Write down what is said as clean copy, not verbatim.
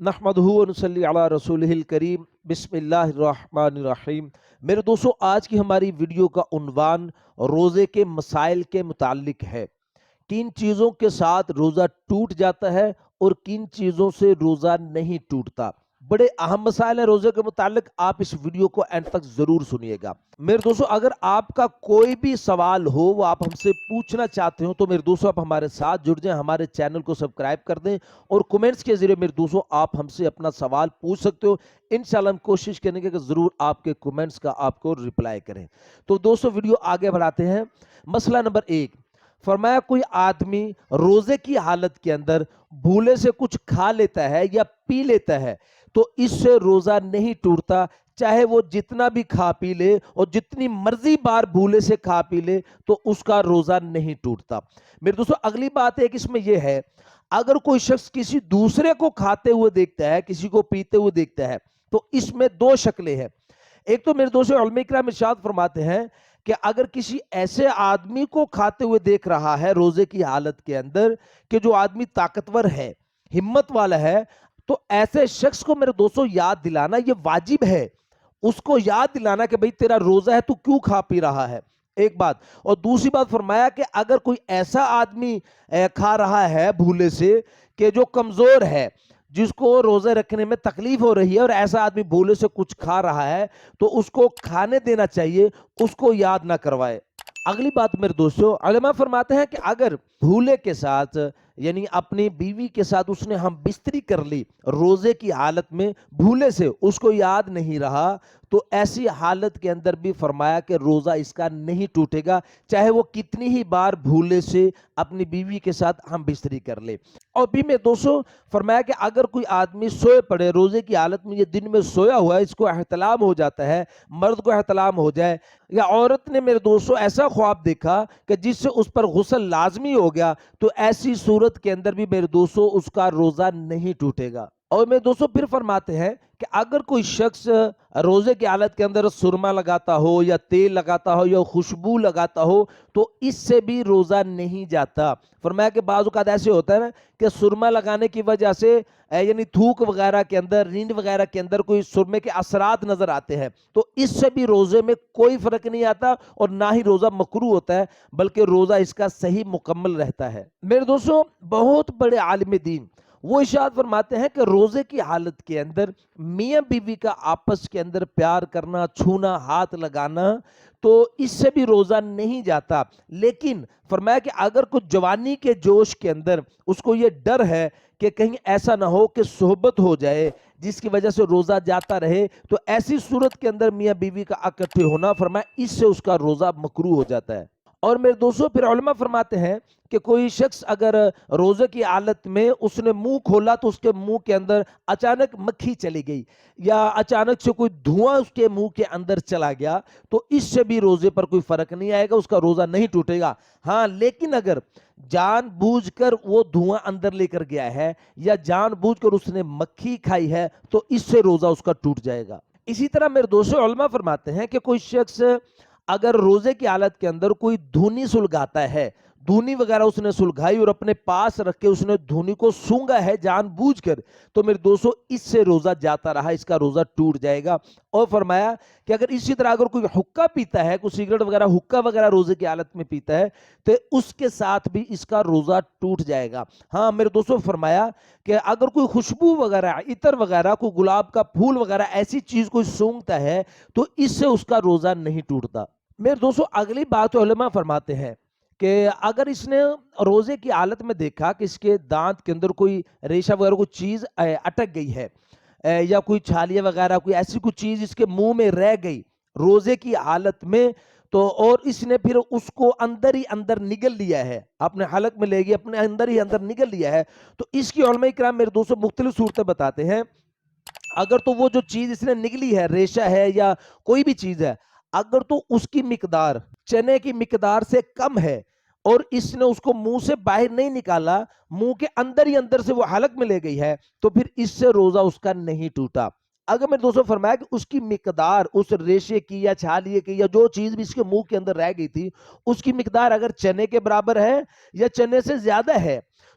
نحمدہ ونصلی علی رسولہ الکریم بسم اللہ الرحمن الرحیم۔ میرے دوستو، آج کی ہماری ویڈیو کا عنوان روزے کے مسائل کے متعلق ہے۔ کن چیزوں کے ساتھ روزہ ٹوٹ جاتا ہے اور کن چیزوں سے روزہ نہیں ٹوٹتا۔ بڑے اہم مسائل ہیں روزے کے متعلق، آپ اس ویڈیو کو اینڈ تک ضرور سنیے گا۔ میرے دوستو، اگر آپ کا کوئی بھی سوال ہو وہ آپ ہم سے پوچھنا چاہتے ہو تو میرے دوستو آپ ہمارے ساتھ جڑ جائیں، ہمارے چینل کو سبسکرائب کر دیں اور کومنٹس کے ذریعے میرے دوستو آپ ہم سے اپنا سوال پوچھ سکتے ہو۔ انشاءاللہ ہم کوشش کریں گے کہ ضرور آپ کے کومنٹس کا آپ کو ریپلائی کریں۔ تو دوستو ویڈیو آگے بڑھاتے ہیں۔ مسئلہ نمبر 1، فرمایا کوئی آدمی روزے کی حالت کے اندر بھولے سے کچھ کھا لیتا ہے یا پی لیتا ہے تو اس سے روزہ نہیں ٹوٹتا، چاہے وہ جتنا بھی کھا پی لے اور جتنی مرضی بار بھولے سے کھا پی لے تو اس کا روزہ نہیں ٹوٹتا۔ میرے دوستو اگلی بات ہے کہ اس میں یہ ہے، اگر کوئی شخص کسی دوسرے کو کھاتے ہوئے دیکھتا ہے، کسی کو پیتے ہوئے دیکھتا ہے تو اس میں دو شکلیں ہیں۔ ایک تو میرے دوستو علماء کرام ارشاد فرماتے ہیں کہ اگر کسی ایسے آدمی کو کھاتے ہوئے دیکھ رہا ہے روزے کی حالت کے اندر کہ جو آدمی طاقتور ہے، ہمت والا ہے، تو ایسے شخص کو میرے دوستو یاد دلانا یہ واجب ہے، اس کو یاد دلانا کہ بھئی تیرا روزہ ہے، تو کیوں کھا پی رہا ہے، ایک بات۔ اور دوسری بات فرمایا کہ اگر کوئی ایسا آدمی کھا رہا ہے بھولے سے کہ جو کمزور ہے، جس کو روزہ رکھنے میں تکلیف ہو رہی ہے، اور ایسا آدمی بھولے سے کچھ کھا رہا ہے تو اس کو کھانے دینا چاہیے، اس کو یاد نہ کروائے۔ اگلی بات میرے دوستو، علماء فرماتے ہیں کہ اگر بھولے کے ساتھ یعنی اپنی بیوی کے ساتھ اس نے ہم بستری کر لی روزے کی حالت میں، بھولے سے اس کو یاد نہیں رہا، تو ایسی حالت کے اندر بھی فرمایا کہ روزہ اس کا نہیں ٹوٹے گا، چاہے وہ کتنی ہی بار بھولے سے اپنی بیوی کے ساتھ ہم بستری کر لے۔ اور بھی میں دوستو فرمایا کہ اگر کوئی آدمی سوئے پڑے روزے کی حالت میں، یہ دن میں سویا ہوا ہے، اس کو احتلام ہو جاتا ہے، مرد کو احتلام ہو جائے، یا عورت نے میرے دوستو ایسا خواب دیکھا کہ جس سے اس پر غسل لازمی ہو گیا، تو ایسی صورت کے اندر بھی میرے دوستو اس کا روزہ نہیں ٹوٹے گا۔ اور میرے دوستو پھر فرماتے ہیں کہ اگر کوئی شخص روزے کی حالت کے اندر سرما لگاتا ہو یا تیل لگاتا ہو یا خوشبو لگاتا ہو تو اس سے بھی روزہ نہیں جاتا۔ فرمایا کہ بعض اوقات ایسے ہوتا ہے نا کہ سرما لگانے کی وجہ سے یعنی تھوک وغیرہ کے اندر، نیند وغیرہ کے اندر کوئی سرمے کے اثرات نظر آتے ہیں، تو اس سے بھی روزے میں کوئی فرق نہیں آتا اور نہ ہی روزہ مکروہ ہوتا ہے، بلکہ روزہ اس کا صحیح مکمل رہتا ہے۔ میرے دوستو بہت بڑے عالم دین وہ ارشاد فرماتے ہیں کہ روزے کی حالت کے اندر میاں بیوی کا آپس کے اندر پیار کرنا، چھونا، ہاتھ لگانا، تو اس سے بھی روزہ نہیں جاتا۔ لیکن فرمایا کہ اگر کچھ جوانی کے جوش کے اندر اس کو یہ ڈر ہے کہ کہیں ایسا نہ ہو کہ صحبت ہو جائے جس کی وجہ سے روزہ جاتا رہے، تو ایسی صورت کے اندر میاں بیوی کا اکٹھے ہونا فرمایا اس سے اس کا روزہ مکروہ ہو جاتا ہے۔ اور میرے دوستو پھر علماء فرماتے ہیں کہ کوئی شخص اگر روزے کی حالت میں اس نے منہ کھولا تو اس کے منہ کے اندر اچانک مکھی چلی گئی یا اچانک سے کوئی دھواں اس کے منہ کے اندر چلا گیا، تو اس سے بھی روزے پر کوئی فرق نہیں آئے گا، اس کا روزہ نہیں ٹوٹے گا۔ ہاں لیکن اگر جان بوجھ کر وہ دھواں اندر لے کر گیا ہے یا جان بوجھ کر اس نے مکھی کھائی ہے تو اس سے روزہ اس کا ٹوٹ جائے گا۔ اسی طرح میرے دوستو علماء فرماتے ہیں کہ کوئی شخص اگر روزے کی حالت کے اندر کوئی دھونی سلگاتا ہے، دھونی وغیرہ اس نے سلگائی اور اپنے پاس رکھ کے اس نے دھونی کو سونگا ہے جان بوجھ کر، تو میرے دوستو اس سے روزہ جاتا رہا، اس کا روزہ ٹوٹ جائے گا۔ اور فرمایا کہ اگر اسی طرح اگر کوئی حقہ پیتا ہے، کوئی سگریٹ وغیرہ حقہ وغیرہ روزے کی حالت میں پیتا ہے تو اس کے ساتھ بھی اس کا روزہ ٹوٹ جائے گا۔ ہاں میرے دوستو فرمایا کہ اگر کوئی خوشبو وغیرہ، عطر وغیرہ، کوئی گلاب کا پھول وغیرہ ایسی چیز کوئی سونگتا ہے تو اس سے اس کا روزہ نہیں ٹوٹتا۔ میرے دوستو اگلی بات علماء فرماتے ہیں کہ اگر اس نے روزے کی حالت میں دیکھا کہ اس کے دانت کے اندر کوئی ریشہ وغیرہ کوئی چیز اٹک گئی ہے یا کوئی چھالیاں وغیرہ کوئی ایسی کوئی چیز اس کے منہ میں رہ گئی روزے کی حالت میں، تو اور اس نے پھر اس کو اندر ہی اندر نگل لیا ہے، اپنے حلق میں لے گیا، اپنے اندر ہی اندر نگل لیا ہے، تو اس کی علماء کرام میرے دوستو مختلف صورتیں بتاتے ہیں۔ اگر تو وہ جو چیز اس نے نگلی ہے، ریشہ ہے یا کوئی بھی چیز ہے، اگر تو اس کی مقدار چنے کی مقدار سے کم ہے اور اس نے اس کو منہ سے باہر نہیں نکالا، منہ کے اندر ہی اندر سے وہ حلق میں لے گئی ہے، تو پھر اس سے روزہ اس کا نہیں ٹوٹا۔ اگر میں دوستوں فرمایا کہ اس کی مقدار اس ریشے کی یا چھالیے کی یا جو چیز بھی اس کے منہ کے اندر رہ گئی تھی، اس کی مقدار اگر چنے کے برابر ہے یا چنے سے زیادہ ہے،